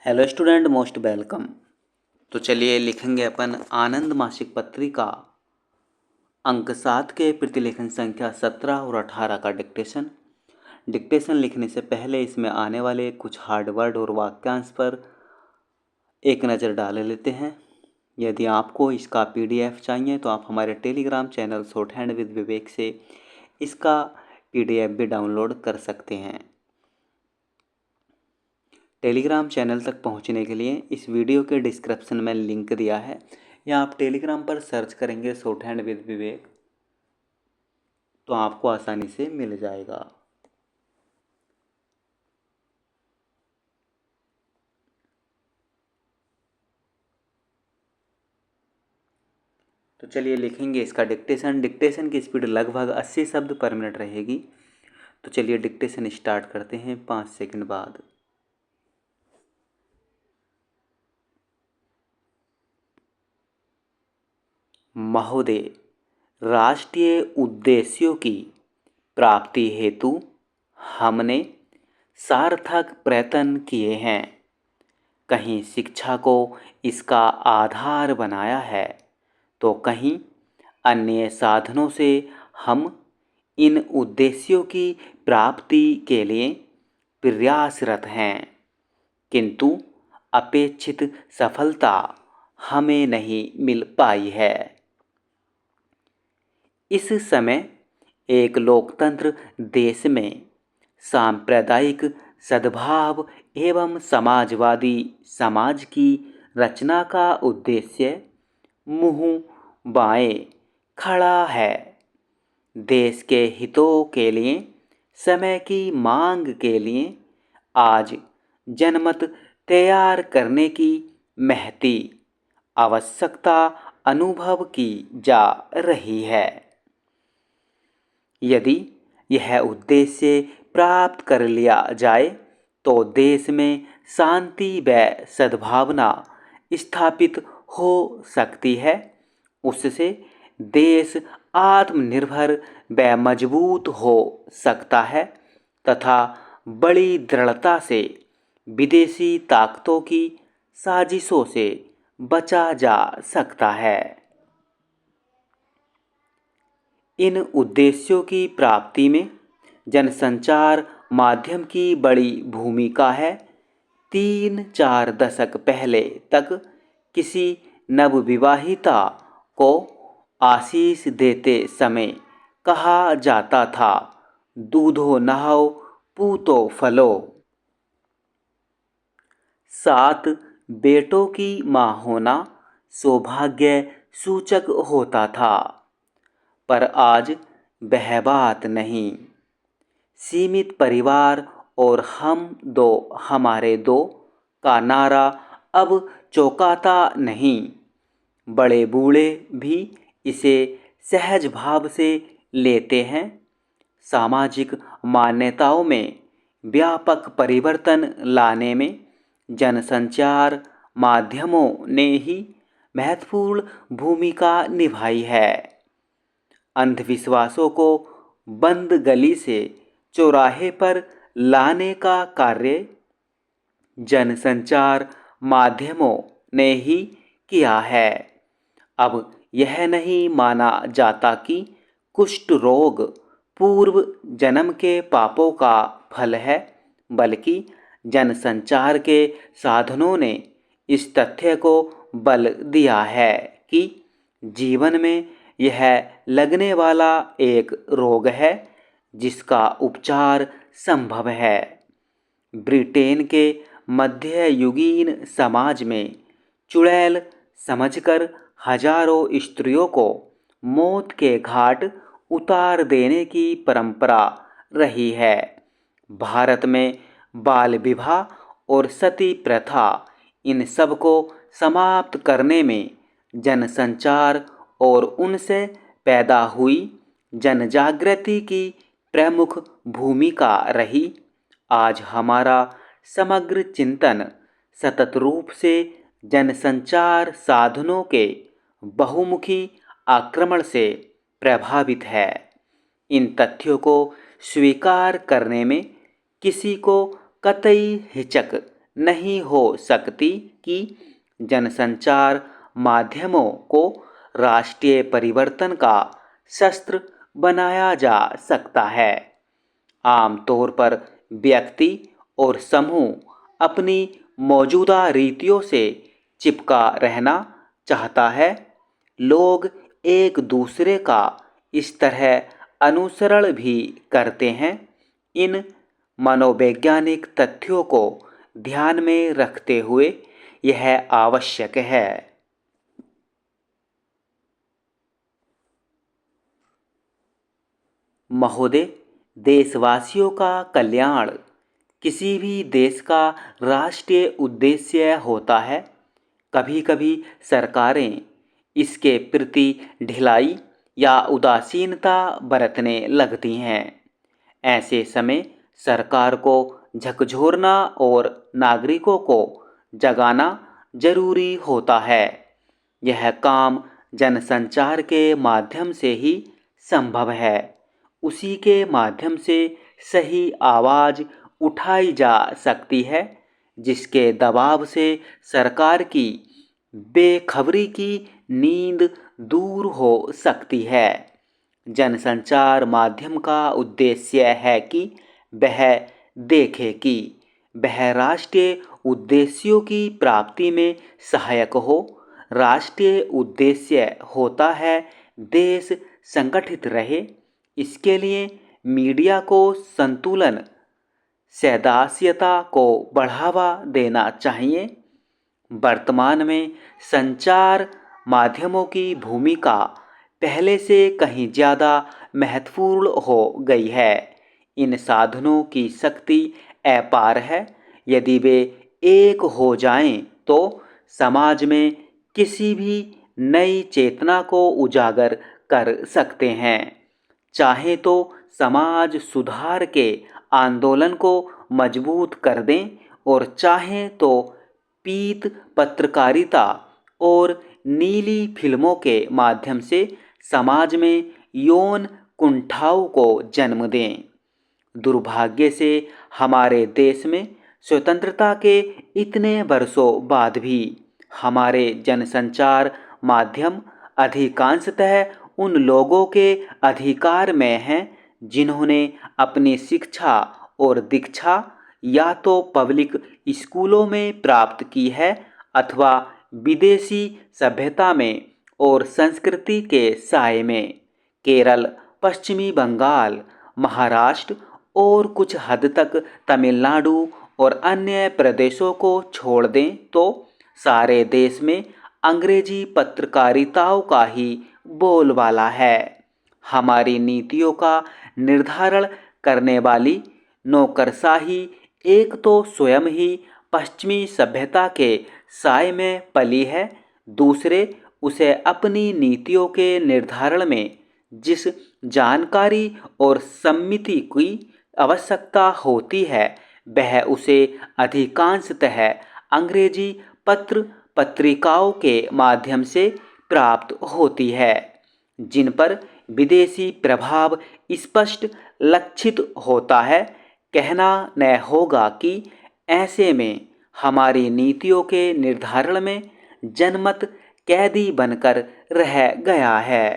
Hello student, most welcome. तो चलिए लिखेंगे अपन आनंद मासिक पत्रिका अंक 7 के प्रतिलेखन संख्या 17 और 18 का डिक्टेशन लिखने से पहले इसमें आने वाले कुछ हार्ड वर्ड और वाक्यांश पर एक नज़र डाल लेते हैं। यदि आपको इसका पीडीएफ चाहिए तो आप हमारे Telegram channel short hand with Vivek से इसका पीडीएफ भी डाउनलोड कर सकते हैं। टेलीग्राम चैनल तक पहुंचने के लिए इस वीडियो के डिस्क्रिप्शन में लिंक दिया है, या आप टेलीग्राम पर सर्च करेंगे शॉर्ट हैंड विद विवेक तो आपको आसानी से मिल जाएगा। तो चलिए लिखेंगे इसका डिक्टेशन की स्पीड लगभग 80 शब्द पर मिनट रहेगी। तो चलिए डिक्टेशन स्टार्ट करते हैं 5 सेकंड बाद। महोदय, राष्ट्रीय उद्देश्यों की प्राप्ति हेतु हमने सार्थक प्रयत्न किए हैं। कहीं शिक्षा को इसका आधार बनाया है तो कहीं अन्य साधनों से हम इन उद्देश्यों की प्राप्ति के लिए प्रयासरत हैं, किंतु अपेक्षित सफलता हमें नहीं मिल पाई है। इस समय एक लोकतंत्र देश में सांप्रदायिक सद्भाव एवं समाजवादी समाज की रचना का उद्देश्य मुँह बाएं खड़ा है। देश के हितों के लिए समय की मांग के लिए आज जनमत तैयार करने की महती आवश्यकता अनुभव की जा रही है। यदि यह उद्देश्य प्राप्त कर लिया जाए तो देश में शांति व सद्भावना स्थापित हो सकती है। उससे देश आत्मनिर्भर व मजबूत हो सकता है तथा बड़ी दृढ़ता से विदेशी ताकतों की साजिशों से बचा जा सकता है। इन उद्देश्यों की प्राप्ति में जनसंचार माध्यम की बड़ी भूमिका है। 3-4 दशक पहले तक किसी नवविवाहिता को आशीष देते समय कहा जाता था, दूधो नहाओ पूतो फलो। 7 बेटों की मां होना सौभाग्य सूचक होता था, पर आज वह बात नहीं। सीमित परिवार और हम दो हमारे दो का नारा अब चौंकाता नहीं। बड़े बूढ़े भी इसे सहज भाव से लेते हैं। सामाजिक मान्यताओं में व्यापक परिवर्तन लाने में जनसंचार माध्यमों ने ही महत्वपूर्ण भूमिका निभाई है। अंधविश्वासों को बंद गली से चौराहे पर लाने का कार्य जनसंचार माध्यमों ने ही किया है। अब यह नहीं माना जाता कि कुष्ठ रोग पूर्व जन्म के पापों का फल है, बल्कि जनसंचार के साधनों ने इस तथ्य को बल दिया है कि जीवन में यह लगने वाला एक रोग है जिसका उपचार संभव है। ब्रिटेन के मध्ययुगीन समाज में चुड़ैल समझकर हजारों स्त्रियों को मौत के घाट उतार देने की परंपरा रही है। भारत में बाल विवाह और सती प्रथा, इन सब को समाप्त करने में जनसंचार और उनसे पैदा हुई जनजागृति की प्रमुख भूमिका रही। आज हमारा समग्र चिंतन सतत रूप से जनसंचार साधनों के बहुमुखी आक्रमण से प्रभावित है। इन तथ्यों को स्वीकार करने में किसी को कतई हिचक नहीं हो सकती कि जनसंचार माध्यमों को राष्ट्रीय परिवर्तन का शस्त्र बनाया जा सकता है। आमतौर पर व्यक्ति और समूह अपनी मौजूदा रीतियों से चिपका रहना चाहता है। लोग एक दूसरे का इस तरह अनुसरण भी करते हैं। इन मनोवैज्ञानिक तथ्यों को ध्यान में रखते हुए यह आवश्यक है। महोदय, देशवासियों का कल्याण किसी भी देश का राष्ट्रीय उद्देश्य होता है। कभी कभी सरकारें इसके प्रति ढिलाई या उदासीनता बरतने लगती हैं। ऐसे समय सरकार को झकझोरना और नागरिकों को जगाना जरूरी होता है। यह काम जनसंचार के माध्यम से ही संभव है। उसी के माध्यम से सही आवाज़ उठाई जा सकती है, जिसके दबाव से सरकार की बेखबरी की नींद दूर हो सकती है। जनसंचार माध्यम का उद्देश्य है कि वह देखे कि वह राष्ट्रीय उद्देश्यों की प्राप्ति में सहायक हो। राष्ट्रीय उद्देश्य होता है देश संगठित रहे। इसके लिए मीडिया को संतुलन, सदास्यता को बढ़ावा देना चाहिए। वर्तमान में संचार माध्यमों की भूमिका पहले से कहीं ज़्यादा महत्वपूर्ण हो गई है। इन साधनों की शक्ति अपार है। यदि वे एक हो जाएं तो समाज में किसी भी नई चेतना को उजागर कर सकते हैं। चाहे तो समाज सुधार के आंदोलन को मजबूत कर दें और चाहे तो पीत पत्रकारिता और नीली फिल्मों के माध्यम से समाज में यौन कुंठाओं को जन्म दें। दुर्भाग्य से हमारे देश में स्वतंत्रता के इतने वर्षों बाद भी हमारे जनसंचार माध्यम अधिकांशतः उन लोगों के अधिकार में हैं जिन्होंने अपनी शिक्षा और दीक्षा या तो पब्लिक स्कूलों में प्राप्त की है अथवा विदेशी सभ्यता में और संस्कृति के साए में। केरल, पश्चिमी बंगाल, महाराष्ट्र और कुछ हद तक तमिलनाडु और अन्य प्रदेशों को छोड़ दें तो सारे देश में अंग्रेजी पत्रकारिताओं का ही बोलबाला है। हमारी नीतियों का निर्धारण करने वाली नौकरशाही एक तो स्वयं ही पश्चिमी सभ्यता के साए में पली है, दूसरे उसे अपनी नीतियों के निर्धारण में जिस जानकारी और सम्मिति की आवश्यकता होती है वह उसे अधिकांशतः अंग्रेजी पत्र पत्रिकाओं के माध्यम से प्राप्त होती है, जिन पर विदेशी प्रभाव स्पष्ट लक्षित होता है। कहना न होगा कि ऐसे में हमारी नीतियों के निर्धारण में जनमत कैदी बनकर रह गया है।